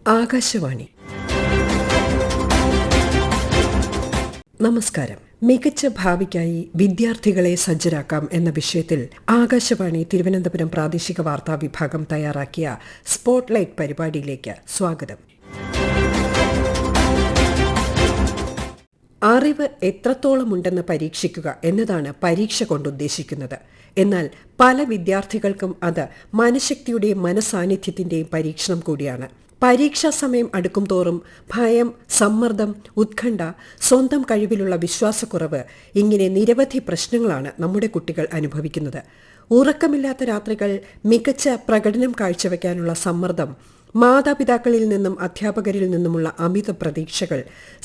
ആകാശവാണി. നമസ്കാരം. മികച്ച ഭാവിക്കായി വിദ്യാർത്ഥികളെ സജ്ജരാക്കാം എന്ന വിഷയത്തിൽ ആകാശവാണി തിരുവനന്തപുരം പ്രാദേശിക വാർത്താ വിഭാഗം തയ്യാറാക്കിയ സ്പോട്ട്ലൈറ്റ് പരിപാടിയിലേക്ക് സ്വാഗതം. അറിവ് എത്രത്തോളമുണ്ടെന്ന് പരീക്ഷിക്കുക എന്നതാണ് പരീക്ഷ കൊണ്ടുദ്ദേശിക്കുന്നത്. എന്നാൽ പല വിദ്യാർത്ഥികൾക്കും അത് മനഃശക്തിയുടെയും മനസാന്നിധ്യത്തിന്റെയും പരീക്ഷണം കൂടിയാണ്. പരീക്ഷാ സമയം അടുക്കും തോറും ഭയം, സമ്മർദ്ദം, ഉത്കണ്ഠ, സ്വന്തം കഴിവിലുള്ള വിശ്വാസക്കുറവ്, ഇങ്ങനെ നിരവധി പ്രശ്നങ്ങളാണ് നമ്മുടെ കുട്ടികൾ അനുഭവിക്കുന്നത്. ഉറക്കമില്ലാത്ത രാത്രികൾ, മികച്ച പ്രകടനം കാഴ്ചവെക്കാനുള്ള സമ്മർദ്ദം, മാതാപിതാക്കളിൽ നിന്നും അധ്യാപകരിൽ നിന്നുമുള്ള അമിത പ്രതീക്ഷകൾ,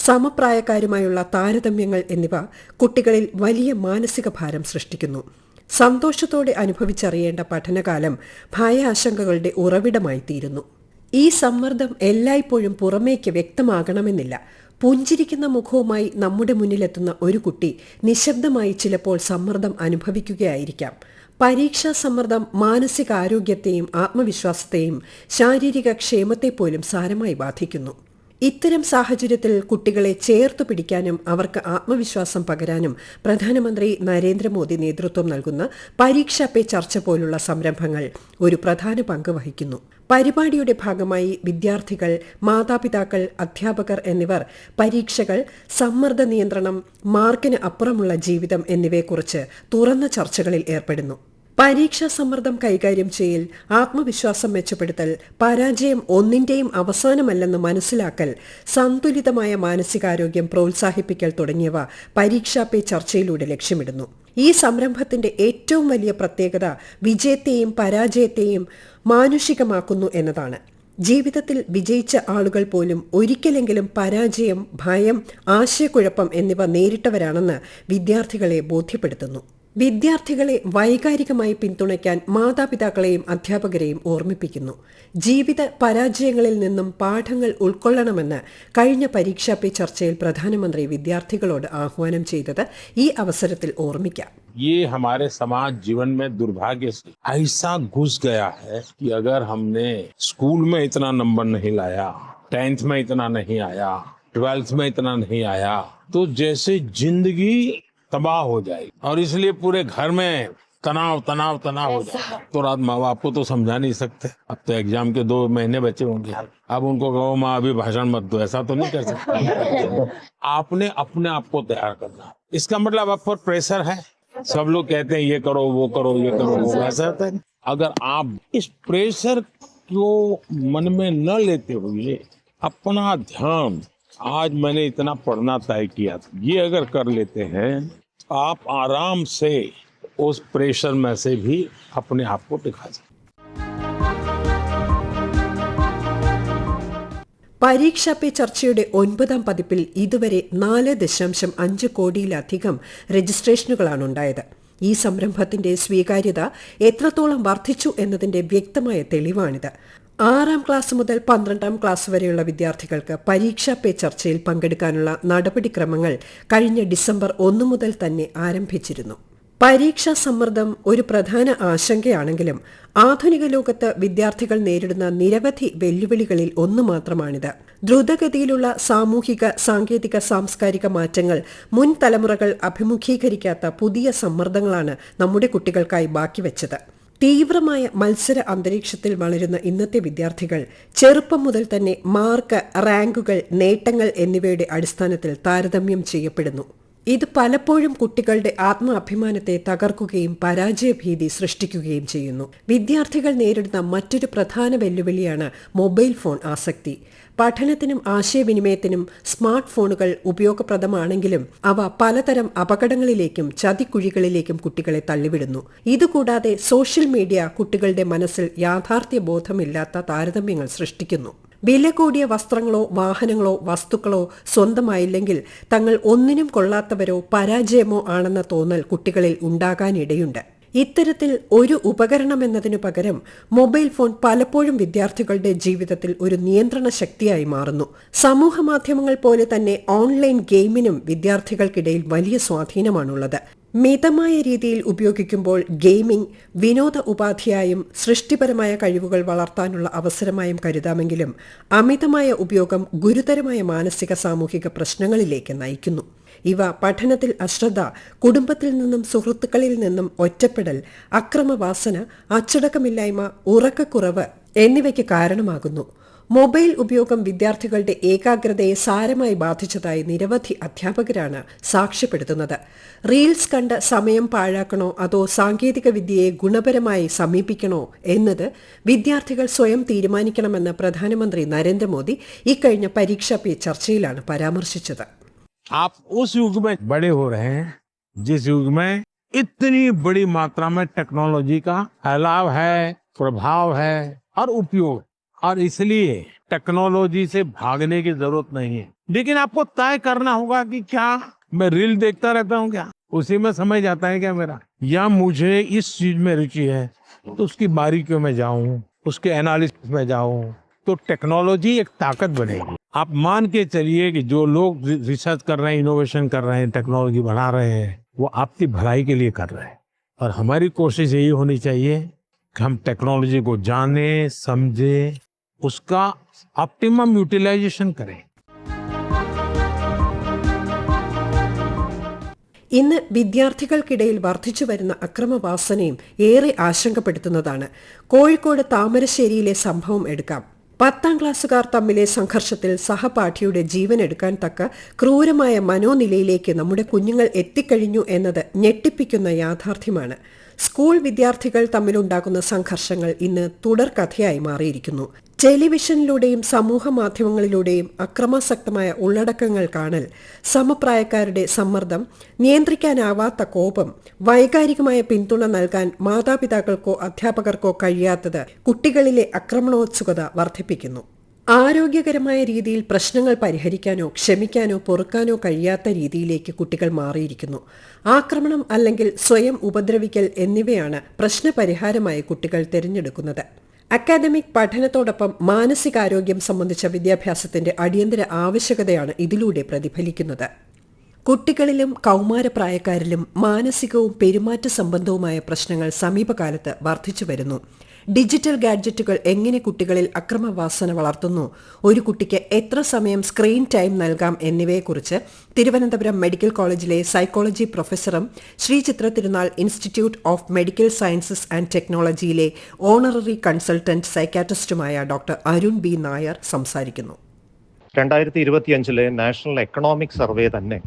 സമപ്രായക്കാരുമായുള്ള താരതമ്യങ്ങൾ എന്നിവ കുട്ടികളിൽ വലിയ മാനസിക ഭാരം സൃഷ്ടിക്കുന്നു. സന്തോഷത്തോടെ അനുഭവിച്ചറിയേണ്ട പഠനകാലം ഭയാശങ്കകളുടെ ഉറവിടമായി തീരുന്നു. ഈ സമ്മർദ്ദം എല്ലായ്പ്പോഴും പുറമേക്ക് വ്യക്തമാകണമെന്നില്ല. പുഞ്ചിരിക്കുന്ന മുഖവുമായി നമ്മുടെ മുന്നിലെത്തുന്ന ഒരു കുട്ടി നിശബ്ദമായി ചിലപ്പോൾ സമ്മർദ്ദം അനുഭവിക്കുകയായിരിക്കാം. പരീക്ഷാ സമ്മർദ്ദം മാനസികാരോഗ്യത്തെയും ആത്മവിശ്വാസത്തെയും ശാരീരിക ക്ഷേമത്തെപ്പോലും സാരമായി ബാധിക്കുന്നു. ഇത്തരം സാഹചര്യത്തിൽ കുട്ടികളെ ചേർത്തു പിടിക്കാനും അവർക്ക് ആത്മവിശ്വാസം പകരാനും പ്രധാനമന്ത്രി നരേന്ദ്രമോദി നേതൃത്വം നൽകുന്ന പരീക്ഷാ പേ ചർച്ച പോലുള്ള സംരംഭങ്ങൾ ഒരു പ്രധാന പങ്ക് വഹിക്കുന്നു. പരിപാടിയുടെ ഭാഗമായി വിദ്യാർത്ഥികൾ, മാതാപിതാക്കൾ, അധ്യാപകർ എന്നിവർ പരീക്ഷകൾ, സമ്മർദ്ദ നിയന്ത്രണം, മാർക്കിന് അപ്പുറമുള്ള ജീവിതം എന്നിവയെക്കുറിച്ച് തുറന്ന ചർച്ചകളിൽ ഏർപ്പെടുന്നു. പരീക്ഷാ സമ്മർദ്ദം കൈകാര്യം ചെയ്യൽ, ആത്മവിശ്വാസം മെച്ചപ്പെടുത്തൽ, പരാജയം ഒന്നിന്റെയും അവസാനമല്ലെന്ന് മനസ്സിലാക്കൽ, സന്തുലിതമായ മാനസികാരോഗ്യം പ്രോത്സാഹിപ്പിക്കൽ തുടങ്ങിയവ പരീക്ഷാ പേ ചർച്ചയിലൂടെ ലക്ഷ്യമിടുന്നു. ഈ സംരംഭത്തിന്റെ ഏറ്റവും വലിയ പ്രത്യേകത വിജയത്തെയും പരാജയത്തെയും മാനുഷികമാക്കുന്നു എന്നതാണ്. ജീവിതത്തിൽ വിജയിച്ച ആളുകൾ പോലും ഒരിക്കലെങ്കിലും പരാജയം, ഭയം, ആശയക്കുഴപ്പം എന്നിവ നേരിട്ടവരാണെന്ന് വിദ്യാർത്ഥികളെ ബോധ്യപ്പെടുത്തുന്നു. വിദ്യാർത്ഥികളെ വൈകാരികമായി പിന്തുണയ്ക്കാൻ മാതാപിതാക്കളെയും അധ്യാപകരെയും ഓർമ്മിപ്പിക്കുന്നു. ജീവിത പരാജയങ്ങളിൽ നിന്നും പാഠങ്ങൾ ഉൾക്കൊള്ളണമെന്ന് കഴിഞ്ഞ പരീക്ഷാ പേ ചർച്ചയിൽ പ്രധാനമന്ത്രി വിദ്യാർത്ഥികളോട് ആഹ്വാനം ചെയ്തത് ഈ അവസരത്തിൽ ഓർമ്മിക്കാം. ये हमारे समाज जीवन में दुर्भाग्य से ऐसा घुस गया है कि अगर हमने स्कूल में इतना नंबर नहीं लाया, 10th में इतना नहीं आया, 12th में इतना नहीं आया, तो जैसे जिंदगी तबाह हो जाएगी और इसलिए पूरे घर में तनाव हो जाए। तो रात माँ बाप को तो समझा नहीं सकते, अब तो एग्जाम के 2 महीने बचे होंगे, अब उनको कहो माँ अभी भाषण मत दो, ऐसा तो नहीं कर सकते। आपने अपने आप को तैयार करना। इसका मतलब आप पर प्रेशर है। सब लोग कहते हैं ये करो वो करो ये करो वो, ऐसा होता है। अगर आप इस प्रेशर को मन में न लेते हुए अपना ध्यान, आज मैंने इतना पढ़ना तय किया था, ये अगर कर लेते हैं तो आप आराम से उस प्रेशर में से भी अपने आप को दिखा सकते। പരീക്ഷാ പേ ചർച്ചയുടെ 9ാം പതിപ്പിൽ ഇതുവരെ 4.5 കോടിയിലധികം രജിസ്ട്രേഷനുകളാണ് ഉണ്ടായത്. ഈ സംരംഭത്തിന്റെ സ്വീകാര്യത എത്രത്തോളം വർദ്ധിച്ചു എന്നതിന്റെ വ്യക്തമായ തെളിവാണിത്. 6ാം ക്ലാസ് മുതൽ 12ാം ക്ലാസ് വരെയുള്ള വിദ്യാർത്ഥികൾക്ക് പരീക്ഷാ പേ ചർച്ചയിൽ പങ്കെടുക്കാനുള്ള നടപടിക്രമങ്ങൾ കഴിഞ്ഞ ഡിസംബർ 1 മുതൽ തന്നെ ആരംഭിച്ചിരുന്നു. പരീക്ഷാ സമ്മർദ്ദം ഒരു പ്രധാന ആശങ്കയാണെങ്കിലും ആധുനിക ലോകത്ത് വിദ്യാർത്ഥികൾ നേരിടുന്ന നിരവധി വെല്ലുവിളികളിൽ ഒന്ന് മാത്രമാണിത്. ദ്രുതഗതിയിലുള്ള സാമൂഹിക, സാങ്കേതിക, സാംസ്കാരിക മാറ്റങ്ങൾ, മുൻ തലമുറകൾ അഭിമുഖീകരിക്കാത്ത പുതിയ സമ്മർദ്ദങ്ങളാണ് നമ്മുടെ കുട്ടികൾക്കായി ബാക്കിവെച്ചത്. തീവ്രമായ മത്സര അന്തരീക്ഷത്തിൽ വളരുന്ന ഇന്നത്തെ വിദ്യാർത്ഥികൾ ചെറുപ്പം മുതൽ തന്നെ മാർക്ക്, റാങ്കുകൾ, നേട്ടങ്ങൾ എന്നിവയുടെ അടിസ്ഥാനത്തിൽ താരതമ്യം ചെയ്യപ്പെടുന്നു. ഇത് പലപ്പോഴും കുട്ടികളുടെ ആത്മാഭിമാനത്തെ തകർക്കുകയും പരാജയഭീതി സൃഷ്ടിക്കുകയും ചെയ്യുന്നു. വിദ്യാർത്ഥികൾ നേരിടുന്ന മറ്റൊരു പ്രധാന വെല്ലുവിളിയാണ് മൊബൈൽ ഫോൺ ആസക്തി. പഠനത്തിനും ആശയവിനിമയത്തിനും സ്മാർട്ട് ഫോണുകൾ ഉപയോഗപ്രദമാണെങ്കിലും അവ പലതരം അപകടങ്ങളിലേക്കും ചതിക്കുഴികളിലേക്കും കുട്ടികളെ തള്ളിവിടുന്നു. ഇതുകൂടാതെ സോഷ്യൽ മീഡിയ കുട്ടികളുടെ മനസ്സിൽ യാഥാർത്ഥ്യബോധമില്ലാത്ത താരതമ്യങ്ങൾ സൃഷ്ടിക്കുന്നു. വില കൂടിയ വസ്ത്രങ്ങളോ വാഹനങ്ങളോ വസ്തുക്കളോ സ്വന്തമായില്ലെങ്കിൽ തങ്ങൾ ഒന്നിനും കൊള്ളാത്തവരോ പരാജയമോ ആണെന്ന തോന്നൽ കുട്ടികളിൽ ഉണ്ടാകാനിടയുണ്ട്. ഇത്തരത്തിൽ ഒരു ഉപകരണമെന്നതിനു പകരം മൊബൈൽ ഫോൺ പലപ്പോഴും വിദ്യാർത്ഥികളുടെ ജീവിതത്തിൽ ഒരു നിയന്ത്രണ ശക്തിയായി മാറുന്നു. സമൂഹമാധ്യമങ്ങൾ പോലെ തന്നെ ഓൺലൈൻ ഗെയിമിനും വിദ്യാർത്ഥികൾക്കിടയിൽ വലിയ സ്വാധീനമാണുള്ളത്. മിതമായ രീതിയിൽ ഉപയോഗിക്കുമ്പോൾ ഗെയിമിംഗ് വിനോദ ഉപാധിയായും സൃഷ്ടിപരമായ കഴിവുകൾ വളർത്താനുള്ള അവസരമായും കരുതാമെങ്കിലും അമിതമായ ഉപയോഗം ഗുരുതരമായ മാനസിക സാമൂഹിക പ്രശ്നങ്ങളിലേക്ക് നയിക്കുന്നു. ഇവ പഠനത്തിൽ അശ്രദ്ധ, കുടുംബത്തിൽ നിന്നും സുഹൃത്തുക്കളിൽ നിന്നും ഒറ്റപ്പെടൽ, അക്രമവാസന, അച്ചടക്കമില്ലായ്മ, ഉറക്കക്കുറവ് എന്നിവയ്ക്ക് കാരണമാകുന്നു. മൊബൈൽ ഉപയോഗം വിദ്യാർത്ഥികളുടെ ഏകാഗ്രതയെ സാരമായി ബാധിച്ചതായി നിരവധി അധ്യാപകരാണ് സാക്ഷ്യപ്പെടുത്തുന്നത്. റീൽസ് കണ്ട് സമയം പാഴാക്കണോ അതോ സാങ്കേതിക വിദ്യയെ ഗുണപരമായി സമീപിക്കണോ എന്നത് വിദ്യാർത്ഥികൾ സ്വയം തീരുമാനിക്കണമെന്ന് പ്രധാനമന്ത്രി നരേന്ദ്രമോദി ഇക്കഴിഞ്ഞ പരീക്ഷാ പേ ചർച്ചയിലാണ് പരാമർശിച്ചത്. आप उस युग में बड़े हो रहे हैं जिस युग में इतनी बड़ी मात्रा में टेक्नोलॉजी का फैलाव है, प्रभाव है और उपयोग, और इसलिए टेक्नोलॉजी से भागने की जरूरत नहीं है. लेकिन आपको तय करना होगा कि क्या मैं रील देखता रहता हूँ, क्या उसी में समय जाता है क्या मेरा, या मुझे इस चीज में रुचि है तो उसकी बारीकियों में जाऊं, उसके एनालिसिस में जाऊं, तो टेक्नोलॉजी एक ताकत बनेगी. आप मान के चलिए कि जो लोग रिसर्च कर रहे हैं, इनोवेशन कर रहे हैं, टेक्नोलॉजी बढ़ा रहे हैं, वो आपकी भलाई के लिए कर रहे हैं. और हमारी कोशिश यही होनी चाहिए कि हम टेक्नोलॉजी को जाने, समझे, उसका ऑप्टिमम यूटिलाइजेशन करें. ഇന്ന് വിദ്യാർത്ഥികൾക്കിടയിൽ വർദ്ധിച്ചുവരുന്ന അക്രമവാസനയും ഏറെ ആശങ്കപ്പെടുത്തുന്നതാണ്. കോഴിക്കോട് താമരശ്ശേരിയിലെ സംഭവം എടുക്കാം. 10ാം ക്ലാസ്സുകാർ തമ്മിലെ സംഘർഷത്തിൽ സഹപാഠിയുടെ ജീവൻ എടുക്കാൻ തക്ക ക്രൂരമായ മനോനിലയിലേക്ക് നമ്മുടെ കുഞ്ഞുങ്ങൾ എത്തിക്കഴിഞ്ഞു എന്നത് ഞെട്ടിപ്പിക്കുന്ന യാഥാർത്ഥ്യമാണ്. സ്കൂൾ വിദ്യാർത്ഥികൾ തമ്മിലുണ്ടാകുന്ന സംഘർഷങ്ങൾ ഇന്ന് തുടർക്കഥയായി മാറിയിരിക്കുന്നു. ടെലിവിഷനിലൂടെയും സമൂഹ മാധ്യമങ്ങളിലൂടെയും അക്രമാസക്തമായ ഉള്ളടക്കങ്ങൾ കാണൽ, സമപ്രായക്കാരുടെ സമ്മർദ്ദം, നിയന്ത്രിക്കാനാവാത്ത കോപം, വൈകാരികമായ പിന്തുണ നൽകാൻ മാതാപിതാക്കൾക്കോ അധ്യാപകർക്കോ കഴിയാത്തത് കുട്ടികളിലെ ആക്രമണോത്സുകത വർദ്ധിപ്പിക്കുന്നു. ആരോഗ്യകരമായ രീതിയിൽ പ്രശ്നങ്ങൾ പരിഹരിക്കാനോ ക്ഷമിക്കാനോ പൊറുക്കാനോ കഴിയാത്ത രീതിയിലേക്ക് കുട്ടികൾ മാറിയിരിക്കുന്നു. ആക്രമണം അല്ലെങ്കിൽ സ്വയം ഉപദ്രവിക്കൽ എന്നിവയാണ് പ്രശ്നപരിഹാരമായി കുട്ടികൾ തിരഞ്ഞെടുക്കുന്നത്. അക്കാദമിക് പഠനത്തോടൊപ്പം മാനസികാരോഗ്യം സംബന്ധിച്ച വിദ്യാഭ്യാസത്തിന്റെ അടിയന്തര ആവശ്യകതയാണ് ഇതിലൂടെ പ്രതിഫലിക്കുന്നത്. കുട്ടികളിലും കൗമാരപ്രായക്കാരിലും മാനസികവും പെരുമാറ്റ സംബന്ധവുമായ പ്രശ്നങ്ങൾ സമീപകാലത്ത് വർദ്ധിച്ചു വരുന്നു. ഡിജിറ്റൽ ഗാഡ്ജറ്റുകൾ എങ്ങനെ കുട്ടികളിൽ അക്രമവാസന വളർത്തുന്നു, ഒരു കുട്ടിക്ക് എത്ര സമയം സ്ക്രീൻ ടൈം നൽകാം എന്നിവയെക്കുറിച്ച് തിരുവനന്തപുരം മെഡിക്കൽ കോളേജിലെ സൈക്കോളജി പ്രൊഫസറും Sree Chitra Tirunal institute of medical sciences and ടെക്നോളജിയിലെ ഓണററി കൺസൾട്ടന്റ് സൈക്കാട്രിസ്റ്റുമായ ഡോക്ടർ അരുൺ ബി നായർ സംസാരിക്കുന്നു. 2025 നാഷണൽ എക്കണോമിക് സർവേ തന്നെ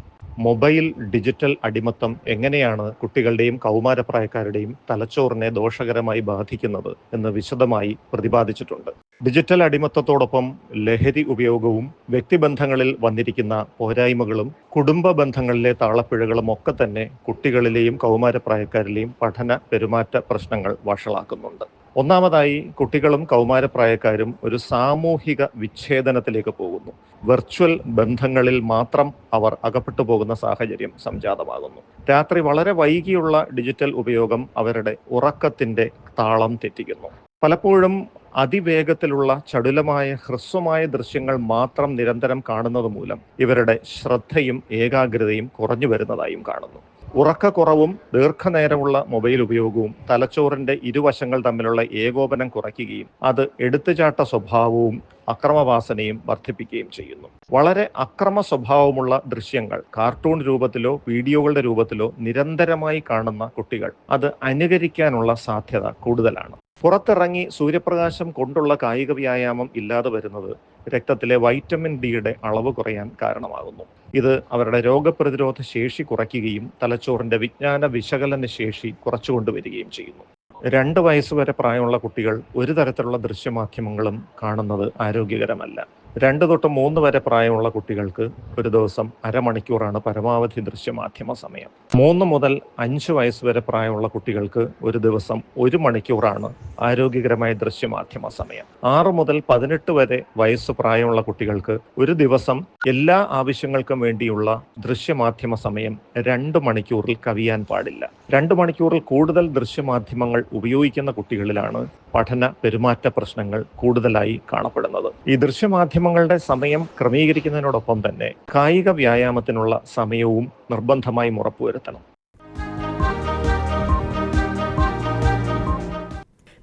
മൊബൈൽ ഡിജിറ്റൽ അടിമത്തം എങ്ങനെയാണ് കുട്ടികളുടെയും കൗമാരപ്രായക്കാരുടെയും തലച്ചോറിനെ ദോഷകരമായി ബാധിക്കുന്നത് എന്ന് വിശദമായി പ്രതിപാദിച്ചിട്ടുണ്ട്. ഡിജിറ്റൽ അടിമത്തത്തോടൊപ്പം ലഹരി ഉപയോഗവും വ്യക്തിബന്ധങ്ങളിൽ വന്നിരിക്കുന്ന പോരായ്മകളും കുടുംബ ബന്ധങ്ങളിലെ താളപ്പിഴകളും ഒക്കെ തന്നെ കുട്ടികളിലെയും കൗമാരപ്രായക്കാരിലെയും പഠന പെരുമാറ്റ പ്രശ്നങ്ങൾ വഷളാക്കുന്നുണ്ട്. ഒന്നാമതായി, കുട്ടികളും കൗമാരപ്രായക്കാരും ഒരു സാമൂഹിക വിച്ഛേദനത്തിലേക്ക് പോകുന്നു. വെർച്വൽ ബന്ധങ്ങളിൽ മാത്രം അവർ അകപ്പെട്ടു പോകുന്ന സാഹചര്യം സംജാതമാകുന്നു. രാത്രി വളരെ വൈകിയുള്ള ഡിജിറ്റൽ ഉപയോഗം അവരുടെ ഉറക്കത്തിന്റെ താളം തെറ്റിക്കുന്നു. പലപ്പോഴും അതിവേഗത്തിലുള്ള ചടുലമായ ഹ്രസ്വമായ ദൃശ്യങ്ങൾ മാത്രം നിരന്തരം കാണുന്നത് മൂലം ഇവരുടെ ശ്രദ്ധയും ഏകാഗ്രതയും കുറഞ്ഞു വരുന്നതായും കാണുന്നു. ഉറക്കക്കുറവും ദീർഘനേരമുള്ള മൊബൈൽ ഉപയോഗവും തലച്ചോറിന്റെ ഇരുവശങ്ങൾ തമ്മിലുള്ള ഏകോപനം കുറയ്ക്കുകയും അത് എടുത്തുചാട്ട സ്വഭാവവും അക്രമവാസനയും വർദ്ധിപ്പിക്കുകയും ചെയ്യുന്നു. വളരെ അക്രമ സ്വഭാവമുള്ള ദൃശ്യങ്ങൾ കാർട്ടൂൺ രൂപത്തിലോ വീഡിയോകളുടെ രൂപത്തിലോ നിരന്തരമായി കാണുന്ന കുട്ടികൾ അത് അനുകരിക്കാനുള്ള സാധ്യത കൂടുതലാണ്. പുറത്തിറങ്ങി സൂര്യപ്രകാശം കൊണ്ടുള്ള കായിക വ്യായാമം ഇല്ലാതെ വരുന്നത് രക്തത്തിലെ വൈറ്റമിൻ ഡിയുടെ അളവ് കുറയാൻ കാരണമാകുന്നു. ഇത് അവരുടെ രോഗപ്രതിരോധ ശേഷി കുറയ്ക്കുകയും തലച്ചോറിന്റെ വിജ്ഞാന വിശകലന ശേഷി കുറച്ചുകൊണ്ടുവരികയും ചെയ്യുന്നു. 2 വയസ്സുവരെ പ്രായമുള്ള കുട്ടികൾ ഒരു തരത്തിലുള്ള ദൃശ്യമാധ്യമങ്ങളും കാണുന്നത് ആരോഗ്യകരമല്ല. 2 തൊട്ട് 3 വരെ പ്രായമുള്ള കുട്ടികൾക്ക് ഒരു ദിവസം അരമണിക്കൂറാണ് പരമാവധി ദൃശ്യമാധ്യമ സമയം. 3 മുതൽ 5 വയസ്സ് വരെ പ്രായമുള്ള കുട്ടികൾക്ക് ഒരു ദിവസം 1 മണിക്കൂറാണ് ആരോഗ്യകരമായ ദൃശ്യമാധ്യമ സമയം. 6 മുതൽ 18 വരെ വയസ്സ് പ്രായമുള്ള കുട്ടികൾക്ക് ഒരു ദിവസം എല്ലാ ആവശ്യങ്ങൾക്കും വേണ്ടിയുള്ള ദൃശ്യമാധ്യമ സമയം 2 മണിക്കൂറിൽ കവിയാൻ പാടില്ല. 2 മണിക്കൂറിൽ കൂടുതൽ ദൃശ്യമാധ്യമങ്ങൾ ഉപയോഗിക്കുന്ന കുട്ടികളിലാണ് പഠന പെരുമാറ്റ പ്രശ്നങ്ങൾ കൂടുതലായി കാണപ്പെടുന്നത്. ഈ ദൃശ്യമാധ്യമങ്ങളുടെ സമയം ക്രമീകരിക്കുന്നതിനോടൊപ്പം തന്നെ കായിക വ്യായാമത്തിനുള്ള സമയവും നിർബന്ധമായും ഉറപ്പുവരുത്തണം.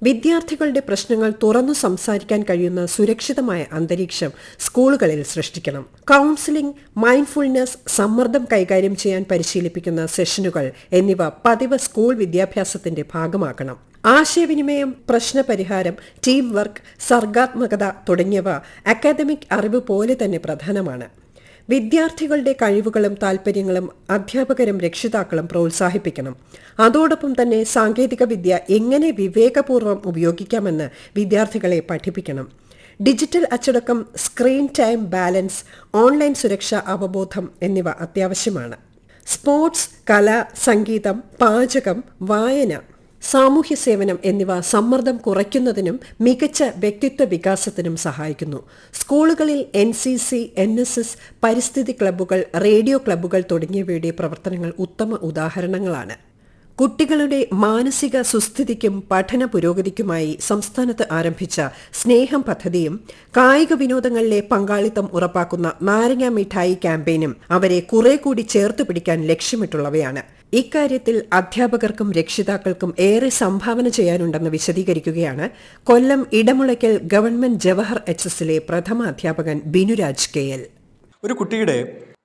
വിദ്യാർത്ഥികളുടെ പ്രശ്നങ്ങൾ തുറന്നു സംസാരിക്കാൻ കഴിയുന്ന സുരക്ഷിതമായ അന്തരീക്ഷം സ്കൂളുകളിൽ സൃഷ്ടിക്കണം. കൌൺസിലിംഗ്, മൈൻഡ്ഫുൾനെസ്, സമ്മർദ്ദം കൈകാര്യം ചെയ്യാൻ പരിശീലിപ്പിക്കുന്ന സെഷനുകൾ എന്നിവ പതിവ് സ്കൂൾ വിദ്യാഭ്യാസത്തിന്റെ ഭാഗമാക്കണം. ആശയവിനിമയം, പ്രശ്നപരിഹാരം, ടീം വർക്ക്, സർഗാത്മകത തുടങ്ങിയവ അക്കാദമിക് അറിവ് പോലെ തന്നെ പ്രധാനമാണ്. വിദ്യാർത്ഥികളുടെ കഴിവുകളും താൽപ്പര്യങ്ങളും അധ്യാപകരും രക്ഷിതാക്കളും പ്രോത്സാഹിപ്പിക്കണം. അതോടൊപ്പം തന്നെ സാങ്കേതികവിദ്യ എങ്ങനെ വിവേകപൂർവ്വം ഉപയോഗിക്കാമെന്ന് വിദ്യാർത്ഥികളെ പഠിപ്പിക്കണം. ഡിജിറ്റൽ അച്ചടക്കം, സ്ക്രീൻ ടൈം ബാലൻസ്, ഓൺലൈൻ സുരക്ഷാ അവബോധം എന്നിവ അത്യാവശ്യമാണ്. സ്പോർട്സ്, കല, സംഗീതം, പാചകം, വായന, സാമൂഹ്യ സേവനം എന്നിവ സമ്മർദ്ദം കുറയ്ക്കുന്നതിനും മികച്ച വ്യക്തിത്വ വികാസത്തിനും സഹായിക്കുന്നു. സ്കൂളുകളിൽ NCC, NSS, പരിസ്ഥിതി ക്ലബ്ബുകൾ, റേഡിയോ ക്ലബ്ബുകൾ തുടങ്ങിയവയുടെ പ്രവർത്തനങ്ങൾ ഉത്തമ ഉദാഹരണങ്ങളാണ്. കുട്ടികളുടെ മാനസിക സുസ്ഥിതിക്കും പഠന പുരോഗതിക്കുമായി സംസ്ഥാനത്ത് ആരംഭിച്ച സ്നേഹം പദ്ധതിയും കായിക വിനോദങ്ങളിലെ പങ്കാളിത്തം ഉറപ്പാക്കുന്ന നാരങ്ങ മിഠായി ക്യാമ്പയിനും അവരെ കുറെ കൂടി ചേർത്ത് പിടിക്കാൻ ലക്ഷ്യമിട്ടുള്ളവയാണ്. ഇക്കാര്യത്തിൽ അധ്യാപകർക്കും രക്ഷിതാക്കൾക്കും ഏറെ സംഭാവന ചെയ്യാനുണ്ടെന്ന് വിശദീകരിക്കുകയാണ് കൊല്ലം ഇടമുളയ്ക്കൽ ഗവൺമെന്റ് ജവഹർ HSലെ പ്രഥമ അധ്യാപകൻ ബിനുരാജ് KL. ഒരു കുട്ടിയുടെ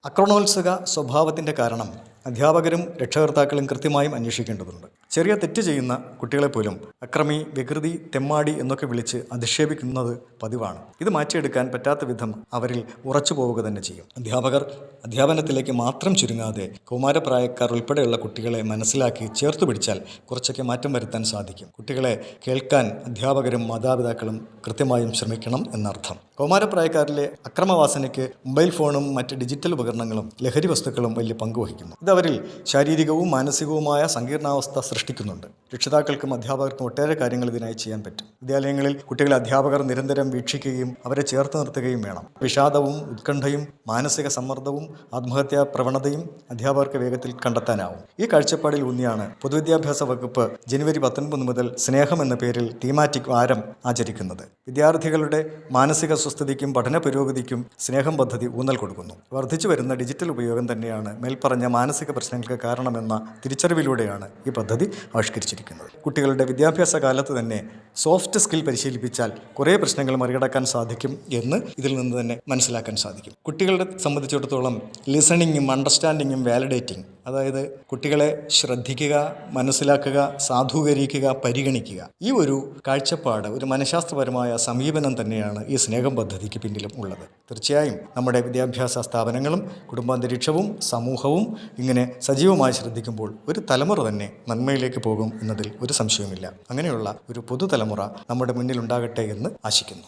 ആക്രമണോത്സുക സ്വഭാവത്തിൻ്റെ കാരണം അധ്യാപകരും രക്ഷകർത്താക്കളും കൃത്യമായും അന്വേഷിക്കേണ്ടതുണ്ട്. ചെറിയ തെറ്റ് ചെയ്യുന്ന കുട്ടികളെപ്പോലും അക്രമി, വികൃതി, തെമ്മാടി എന്നൊക്കെ വിളിച്ച് അധിക്ഷേപിക്കുന്നത് പതിവാണ്. ഇത് മാറ്റിയെടുക്കാൻ പറ്റാത്ത വിധം അവരിൽ ഉറച്ചു പോവുക തന്നെ ചെയ്യും. അധ്യാപകർ അധ്യാപനത്തിലേക്ക് മാത്രം ചുരുങ്ങാതെ കൗമാരപ്രായക്കാർ ഉൾപ്പെടെയുള്ള കുട്ടികളെ മനസ്സിലാക്കി ചേർത്തു പിടിച്ചാൽ കുറച്ചൊക്കെ മാറ്റം വരുത്താൻ സാധിക്കും. കുട്ടികളെ കേൾക്കാൻ അധ്യാപകരും മാതാപിതാക്കളും കൃത്യമായും ശ്രമിക്കണം എന്നർത്ഥം. കൗമാരപ്രായക്കാരിലെ അക്രമവാസനയ്ക്ക് മൊബൈൽ ഫോണും മറ്റ് ഡിജിറ്റൽ ഉപകരണങ്ങളും ലഹരി വസ്തുക്കളും വലിയ പങ്കുവഹിക്കുന്നു. ഇതവരിൽ ശാരീരികവും മാനസികവുമായ സങ്കീർണാവസ്ഥ സൃഷ്ടിക്കുന്നുണ്ട്. രക്ഷിതാക്കൾക്കും അധ്യാപകർക്കും ഒട്ടേറെ കാര്യങ്ങൾ ഇതിനായി ചെയ്യാൻ പറ്റും. വിദ്യാലയങ്ങളിൽ കുട്ടികളെ അധ്യാപകർ നിരന്തരം വീക്ഷിക്കുകയും അവരെ ചേർത്ത് നിർത്തുകയും വേണം. വിഷാദവും ഉത്കണ്ഠയും മാനസിക സമ്മർദ്ദവും ആത്മഹത്യാ പ്രവണതയും അധ്യാപകർക്ക് വേഗത്തിൽ കണ്ടെത്താനാവും. ഈ കാഴ്ചപ്പാടിൽ ഊന്നിയാണ് പൊതുവിദ്യാഭ്യാസ വകുപ്പ് ജനുവരി 19 മുതൽ സ്നേഹം എന്ന പേരിൽ തീമാറ്റിക് വാരം ആചരിക്കുന്നത്. വിദ്യാർത്ഥികളുടെ മാനസിക സുസ്ഥിതിക്കും പഠന പുരോഗതിക്കും സ്നേഹം പദ്ധതി ഊന്നൽ കൊടുക്കുന്നു. വർദ്ധിച്ചു വരുന്ന ഡിജിറ്റൽ ഉപയോഗം തന്നെയാണ് മേൽപ്പറഞ്ഞ മാനസിക പ്രശ്നങ്ങൾക്ക് കാരണമെന്ന തിരിച്ചറിവിലൂടെയാണ് ഈ പദ്ധതി ആവിഷ്കരിച്ചിരിക്കുന്നത്. കുട്ടികളുടെ വിദ്യാഭ്യാസ കാലത്ത് തന്നെ സോഫ്റ്റ് സ്കിൽ പരിശീലിപ്പിച്ചാൽ കുറേ പ്രശ്നങ്ങൾ മറികടക്കാൻ സാധിക്കും എന്ന് ഇതിൽ നിന്ന് തന്നെ മനസ്സിലാക്കാൻ സാധിക്കും. കുട്ടികളെ സംബന്ധിച്ചിടത്തോളം ലിസണിങ്ങും അണ്ടർസ്റ്റാൻഡിങ്ങും വാലിഡേറ്റിംഗ്, അതായത് കുട്ടികളെ ശ്രദ്ധിക്കുക, മനസ്സിലാക്കുക, സാധൂകരിക്കുക, പരിഗണിക്കുക, ഈ ഒരു കാഴ്ചപ്പാട്, ഒരു മനഃശാസ്ത്രപരമായ സമീപനം തന്നെയാണ് ഈ സ്നേഹം പദ്ധതിക്ക് പിന്നിലും ഉള്ളത്. തീർച്ചയായും നമ്മുടെ വിദ്യാഭ്യാസ സ്ഥാപനങ്ങളും കുടുംബാന്തരീക്ഷവും സമൂഹവും ഇങ്ങനെ സജീവമായി ശ്രദ്ധിക്കുമ്പോൾ ഒരു തലമുറ തന്നെ നന്മയിലേക്ക് പോകും എന്നതിൽ ഒരു സംശയവുമില്ല. അങ്ങനെയുള്ള ഒരു പുതുതലമുറ നമ്മുടെ മുന്നിലുണ്ടാകട്ടെ എന്ന് ആശിക്കുന്നു.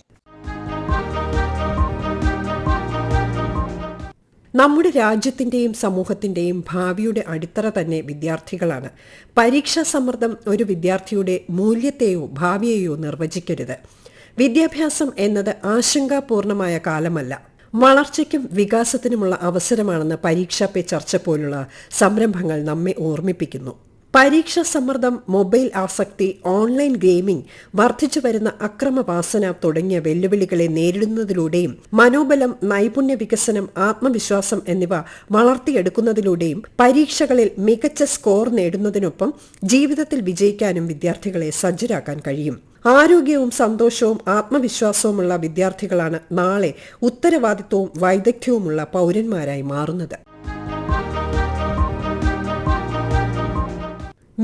നമ്മുടെ രാജ്യത്തിന്റെയും സമൂഹത്തിന്റെയും ഭാവിയുടെ അടിത്തറ തന്നെ വിദ്യാർത്ഥികളാണ്. പരീക്ഷാ സമ്മർദ്ദം ഒരു വിദ്യാർത്ഥിയുടെ മൂല്യത്തെയോ ഭാവിയെയോ നിർവചിക്കരുത്. വിദ്യാഭ്യാസം എന്നത് ആശങ്കാപൂർണമായ കാലമല്ല, വളർച്ചയ്ക്കും വികാസത്തിനുമുള്ള അവസരമാണെന്ന് പരീക്ഷാ പേ ചർച്ച പോലുള്ള സംരംഭങ്ങൾ നമ്മെ ഓർമ്മിപ്പിക്കുന്നു. പരീക്ഷാ സമ്മർദ്ദം, മൊബൈൽ ആസക്തി, ഓൺലൈൻ ഗെയിമിംഗ്, വർദ്ധിച്ചു വരുന്ന അക്രമവാസന തുടങ്ങിയ വെല്ലുവിളികളെ നേരിടുന്നതിലൂടെയും മനോബലം, നൈപുണ്യ വികസനം, ആത്മവിശ്വാസം എന്നിവ വളർത്തിയെടുക്കുന്നതിലൂടെയും പരീക്ഷകളിൽ മികച്ച സ്കോർ നേടുന്നതിനൊപ്പം ജീവിതത്തിൽ വിജയിക്കാനും വിദ്യാർത്ഥികളെ സജ്ജരാക്കാൻ കഴിയും. ആരോഗ്യവും സന്തോഷവും ആത്മവിശ്വാസവുമുള്ള വിദ്യാർത്ഥികളാണ് നാളെ ഉത്തരവാദിത്വവും വൈദഗ്ധ്യവുമുള്ള പൗരന്മാരായി മാറുന്നത്.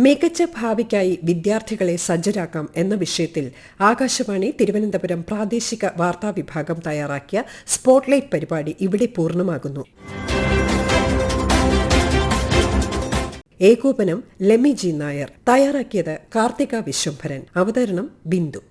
മികച്ച ഭാവിക്കായി വിദ്യാർത്ഥികളെ സജ്ജരാക്കാം എന്ന വിഷയത്തിൽ ആകാശവാണി തിരുവനന്തപുരം പ്രാദേശിക വാർത്താ വിഭാഗം തയ്യാറാക്കിയ സ്പോട്ട്ലൈറ്റ് പരിപാടി ഇവിടെ പൂർണ്ണമാകുന്നു. ഏകോപനം ലെമി ജി നായർ. തയ്യാറാക്കിയത് കാർത്തിക വിശ്വംഭരൻ. അവതരണം ബിന്ദു.